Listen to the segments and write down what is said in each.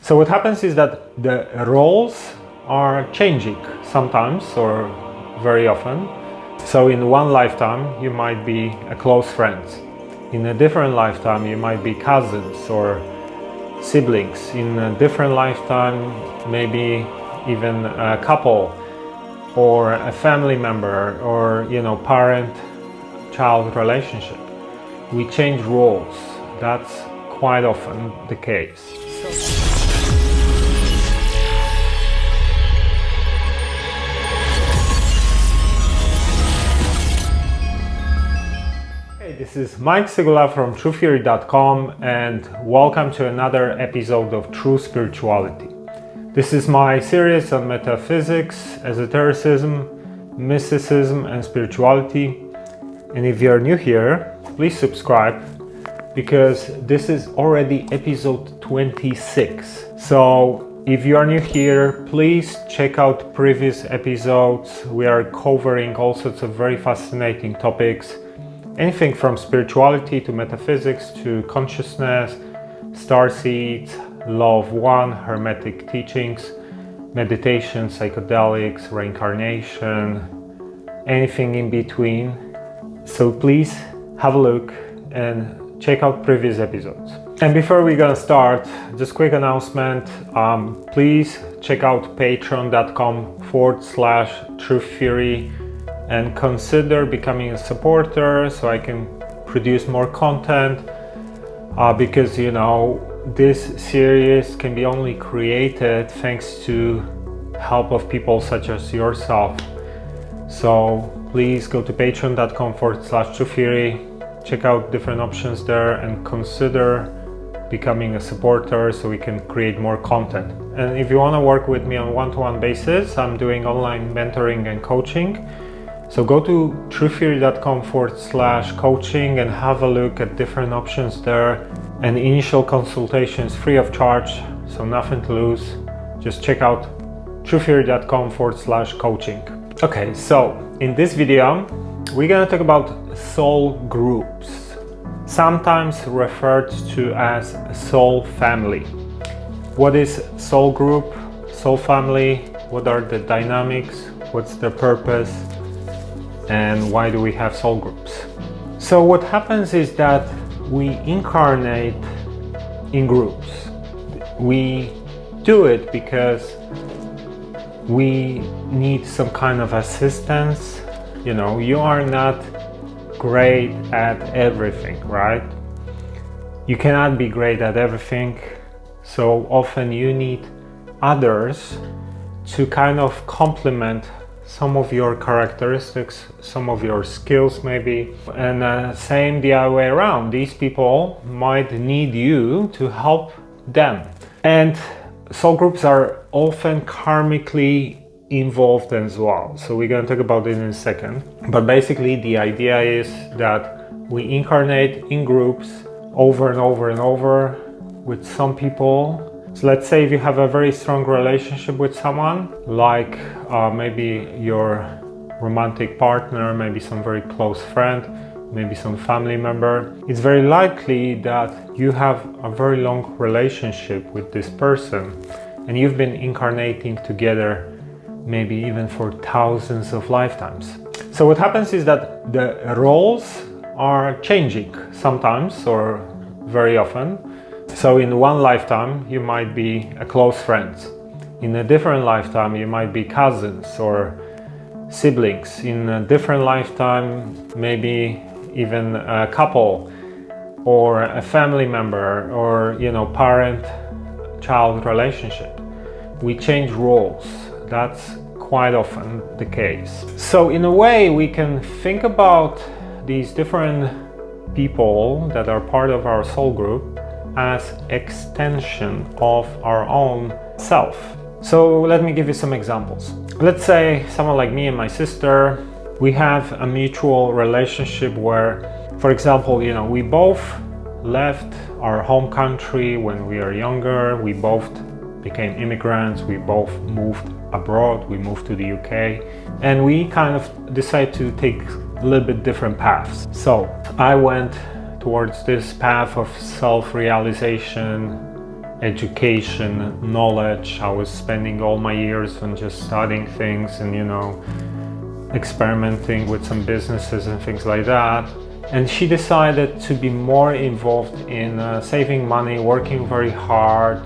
So what happens is that the roles are changing sometimes or very often. So in one lifetime you might be a close friend. In a different lifetime you might be cousins or siblings. In a different lifetime maybe even a couple or a family member or parent-child relationship. We change roles. That's quite often the case. This is Mike Sigula from TruthTheory.com and welcome to another episode of True Spirituality. This is my series on metaphysics, esotericism, mysticism and spirituality. And if you're new here, please subscribe because this is already episode 26. So if you are new here, please check out previous episodes. We are covering all sorts of very fascinating topics. Anything from spirituality to metaphysics to consciousness, starseeds, law of one, hermetic teachings, meditation, psychedelics, reincarnation, anything in between. So please have a look and check out previous episodes. And before we're gonna start, just quick announcement. Please check out patreon.com/truththeory and consider becoming a supporter so I can produce more content because this series can be only created thanks to help of people such as yourself. So please go to patreon.com/truththeory, check out different options there and consider becoming a supporter so we can create more content. And if you want to work with me on one-to-one basis, I'm doing online mentoring and coaching. So go to truththeory.com/coaching and have a look at different options there. And initial consultation is free of charge, so nothing to lose. Just check out truththeory.com/coaching. Okay, so in this video, we're gonna talk about soul groups, sometimes referred to as soul family. What is soul group, soul family? What are the dynamics? What's their purpose? And why do we have soul groups? So what happens is that we incarnate in groups. We do it because we need some kind of assistance. You are not great at everything, right? You cannot be great at everything. So often you need others to kind of complement some of your characteristics, some of your skills maybe, and same the other way around. These people might need you to help them. And soul groups are often karmically involved as well. So we're going to talk about it in a second. But basically the idea is that we incarnate in groups over and over and over with some people. So let's say if you have a very strong relationship with someone, like maybe your romantic partner, maybe some very close friend, maybe some family member, it's very likely that you have a very long relationship with this person and you've been incarnating together maybe even for thousands of lifetimes. So what happens is that the roles are changing sometimes or very often. So in one lifetime, you might be a close friend. In a different lifetime, you might be cousins or siblings. In a different lifetime, maybe even a couple or a family member or, parent-child relationship. We change roles. That's quite often the case. So in a way, we can think about these different people that are part of our soul group as extension of our own self. So let me give you some examples. Let's say someone like me and my sister, we have a mutual relationship where, for example, we both left our home country when we were younger, we both became immigrants, we both moved abroad, we moved to the UK, and we kind of decided to take a little bit different paths. So I went towards this path of self-realization education, knowledge. I was spending all my years on just studying things and, experimenting with some businesses and things like that. And she decided to be more involved in saving money, working very hard,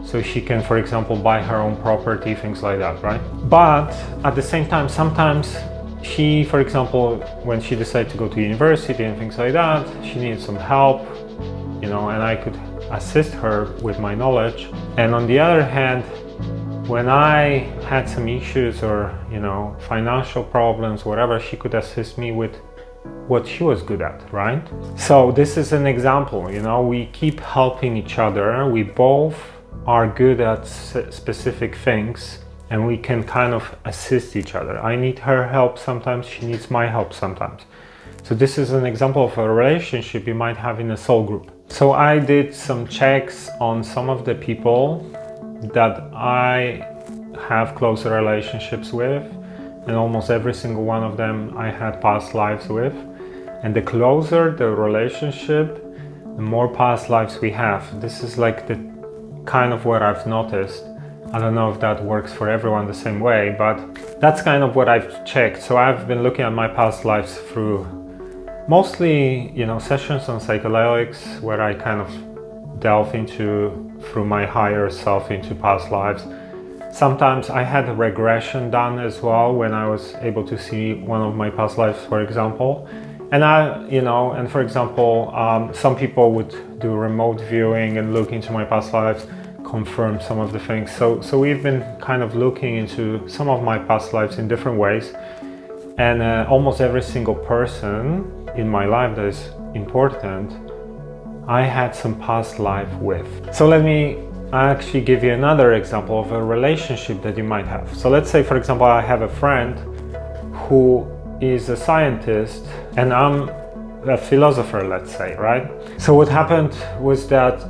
so she can, for example, buy her own property, things like that, right? But at the same time, sometimes she, for example, when she decided to go to university and things like that, she needed some help, and I could assist her with my knowledge. And on the other hand, when I had some issues or, financial problems, whatever, she could assist me with what she was good at, right? So this is an example, we keep helping each other. We both are good at specific things and we can kind of assist each other. I need her help sometimes, she needs my help sometimes. So this is an example of a relationship you might have in a soul group. So I did some checks on some of the people that I have closer relationships with, and almost every single one of them I had past lives with. And the closer the relationship, the more past lives we have. This is like the kind of what I've noticed. I don't know if that works for everyone the same way, but that's kind of what I've checked. So I've been looking at my past lives through mostly, sessions on psychedelics, where I kind of delve through my higher self into past lives. Sometimes I had a regression done as well, when I was able to see one of my past lives, for example. And for example, some people would do remote viewing and look into my past lives, confirm some of the things. So we've been kind of looking into some of my past lives in different ways. And almost every single person in my life that is important, I had some past life with. So let me actually give you another example of a relationship that you might have. So let's say, for example, I have a friend who is a scientist and I'm a philosopher, let's say, right? So what happened was that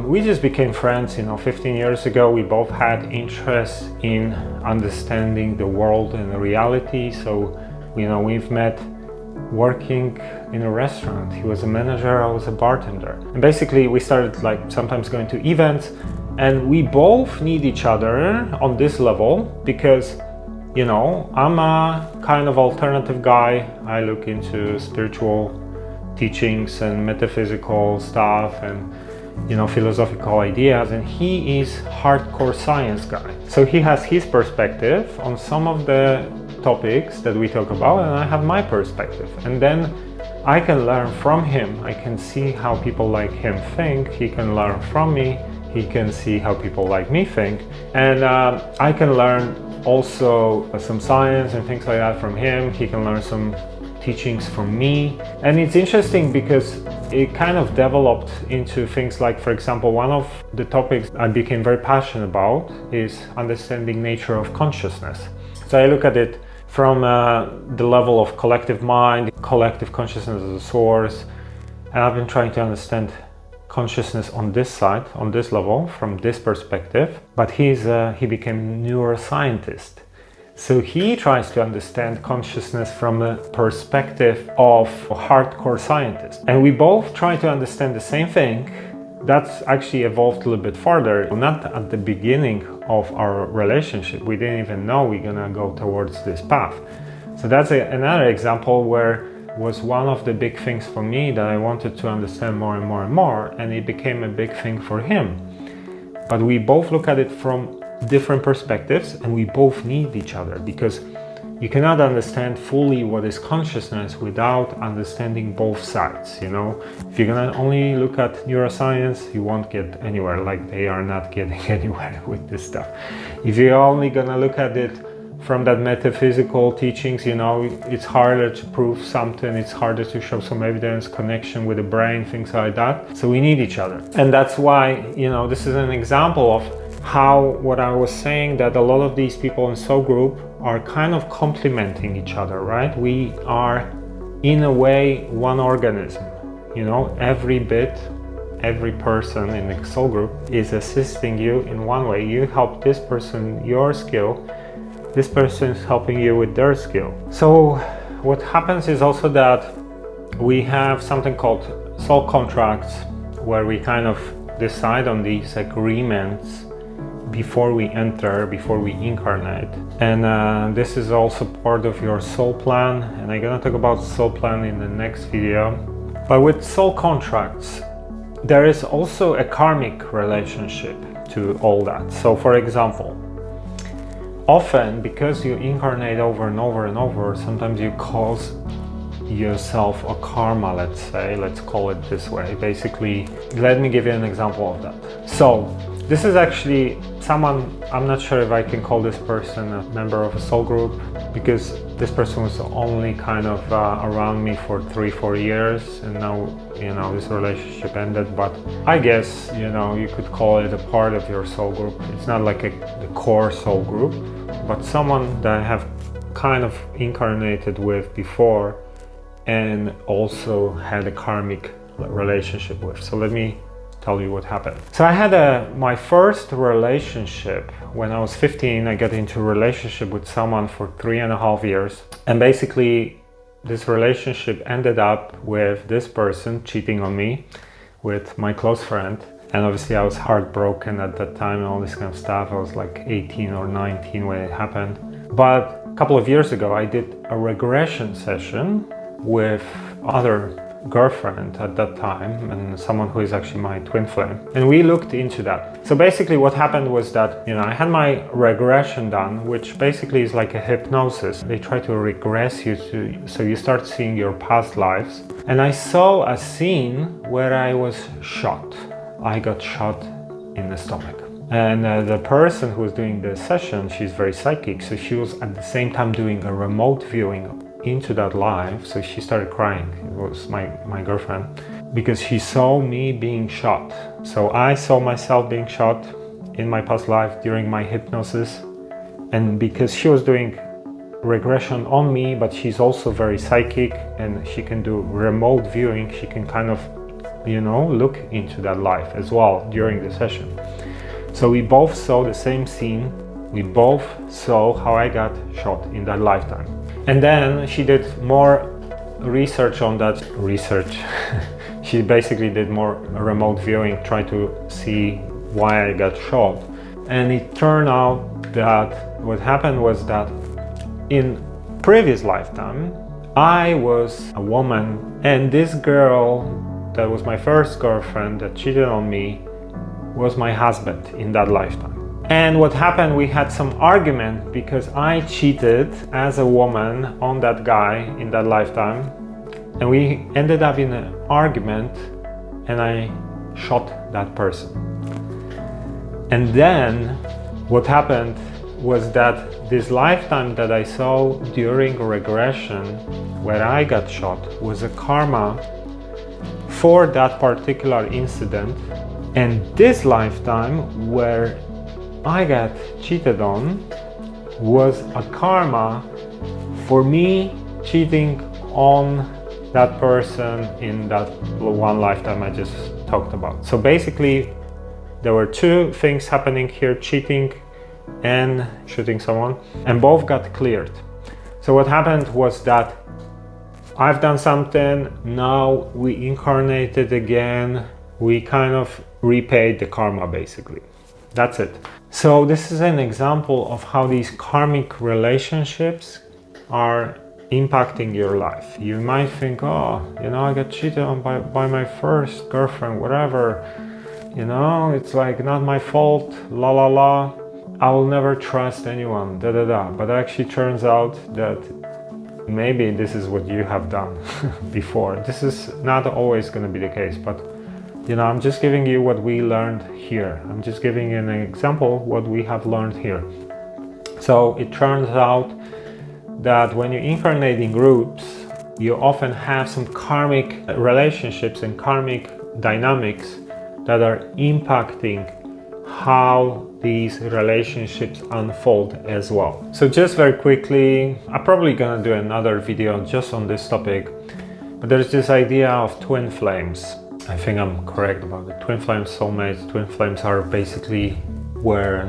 we just became friends, 15 years ago. We both had interest in understanding the world and the reality. So, we've met working in a restaurant. He was a manager, I was a bartender. And basically we started sometimes going to events, and we both need each other on this level because, I'm a kind of alternative guy. I look into spiritual teachings and metaphysical stuff and, philosophical ideas, and he is hardcore science guy. So he has his perspective on some of the topics that we talk about, and I have my perspective, and then I can learn from him. I can see how people like him think. He can learn from me. He can see how people like me think, and I can learn also some science and things like that from him. He can learn some teachings from me. And it's interesting because it kind of developed into things like, for example, one of the topics I became very passionate about is understanding nature of consciousness. So I look at it from the level of collective mind, collective consciousness as a source, and I've been trying to understand consciousness on this side, on this level, from this perspective. But he became a neuroscientist. So he tries to understand consciousness from a perspective of a hardcore scientist. And we both try to understand the same thing. That's actually evolved a little bit further. Not at the beginning of our relationship. We didn't even know we're gonna go towards this path. So that's another example where was one of the big things for me that I wanted to understand more and more and more, and it became a big thing for him. But we both look at it from different perspectives, and we both need each other, because you cannot understand fully what is consciousness without understanding both sides. If you're gonna only look at neuroscience, you won't get anywhere. They are not getting anywhere with this stuff. If you're only gonna look at it from that metaphysical teachings, it's harder to prove something, it's harder to show some evidence, connection with the brain, things like that. So we need each other. And that's why, this is an example of how what I was saying, that a lot of these people in soul group are kind of complementing each other, right? We are, in a way, one organism. Every person in the soul group is assisting you in one way. You help this person your skill, this person is helping you with their skill. So what happens is also that we have something called soul contracts, where we kind of decide on these agreements before we incarnate. And this is also part of your soul plan, and I'm gonna talk about soul plan in the next video. But with soul contracts, there is also a karmic relationship to all that. So for example, often because you incarnate over and over and over, sometimes you cause yourself a karma, let's call it this way. Basically, let me give you an example of that. So this is actually someone, I'm not sure if I can call this person a member of a soul group, because this person was only kind of around me for 3-4 years, and now, you know, this relationship ended. But I guess, you know, you could call it a part of your soul group. It's not like the core soul group, but someone that I have kind of incarnated with before and also had a karmic relationship with. So let me tell you what happened. So I had my first relationship when I was 15. I got into a relationship with someone for 3.5 years, and basically this relationship ended up with this person cheating on me with my close friend. And obviously I was heartbroken at that time and all this kind of stuff. I was like 18 or 19 when it happened. But a couple of years ago I did a regression session with other girlfriend at that time, and someone who is actually my twin flame, and we looked into that. So basically what happened was that, you know, I had my regression done, which basically is like a hypnosis. They try to regress you so you start seeing your past lives. And I saw a scene where I was shot. I got shot in the stomach. And the person who was doing the session, she's very psychic, so she was at the same time doing a remote viewing into that live. So she started crying. It was my girlfriend, because she saw me being shot. So I saw myself being shot in my past life during my hypnosis, and because she was doing regression on me, but she's also very psychic and she can do remote viewing, she can kind of, you know, look into that life as well during the session. So we both saw the same scene. We both saw how I got shot in that lifetime. And then she did more research on that. She basically did more remote viewing, tried to see why I got shot. And it turned out that what happened was that in previous lifetime, I was a woman, and this girl that was my first girlfriend that cheated on me was my husband in that lifetime. And what happened, we had some argument because I cheated as a woman on that guy in that lifetime, and we ended up in an argument and I shot that person. And then what happened was that this lifetime that I saw during regression where I got shot was a karma for that particular incident, and this lifetime where I got cheated on was a karma for me cheating on that person in that one lifetime I just talked about. So basically there were two things happening here, cheating and shooting someone, and both got cleared. So what happened was that I've done something, now we incarnated again, we kind of repaid the karma basically. That's it. So this is an example of how these karmic relationships are impacting your life. You might think, oh, you know, I got cheated on by my first girlfriend, whatever, you know, it's like not my fault, la la la, I will never trust anyone, da da da. But it actually turns out that maybe this is what you have done before. This is not always going to be the case, but you know, I'm just giving you what we learned here. I'm just giving you an example what we have learned here. So it turns out that when you incarnate in groups, you often have some karmic relationships and karmic dynamics that are impacting how these relationships unfold as well. So just very quickly, I'm probably gonna do another video just on this topic, but there's this idea of twin flames. I think I'm correct about it. Twin flames, soulmates. Twin flames are basically where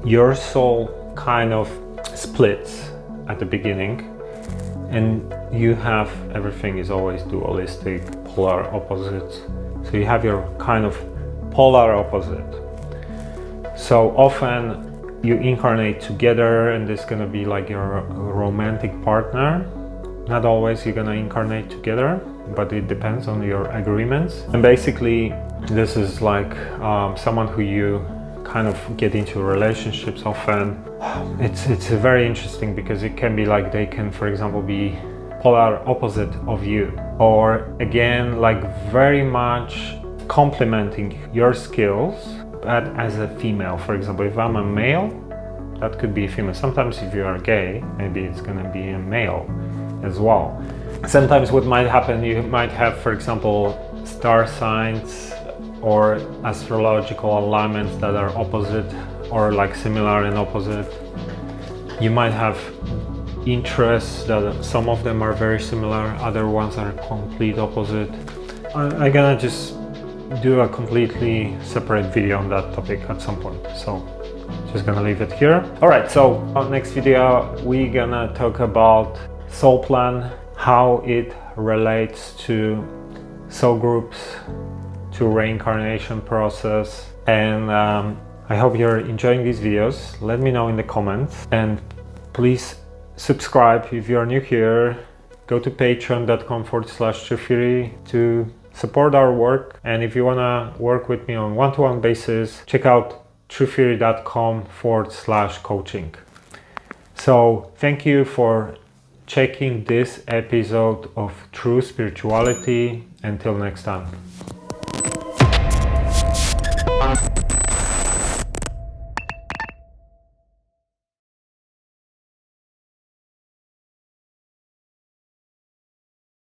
your soul kind of splits at the beginning, and you have, everything is always dualistic, polar opposites. So you have your kind of polar opposite. So often you incarnate together and this is gonna be like your romantic partner. Not always you're gonna incarnate together, but it depends on your agreements. And basically this is like someone who you kind of get into relationships often. It's very interesting because it can be like they can, for example, be polar opposite of you, or again like very much complementing your skills, but as a female. For example, if I'm a male, that could be a female. Sometimes if you are gay, maybe it's gonna be a male as well. Sometimes what might happen, you might have, for example, star signs or astrological alignments that are opposite or like similar and opposite. You might have interests that some of them are very similar, other ones are complete opposite. I'm gonna just do a completely separate video on that topic at some point, so just gonna leave it here. All right, so on next video we're gonna talk about soul plan, how it relates to soul groups, to reincarnation process, and I hope you're enjoying these videos. Let me know in the comments, and please subscribe if you're new here. Go to patreon.com/TruthTheory to support our work, and if you want to work with me on one-to-one basis, check out TruthTheory.com/coaching. So thank you for checking this episode of True Spirituality. Until next time.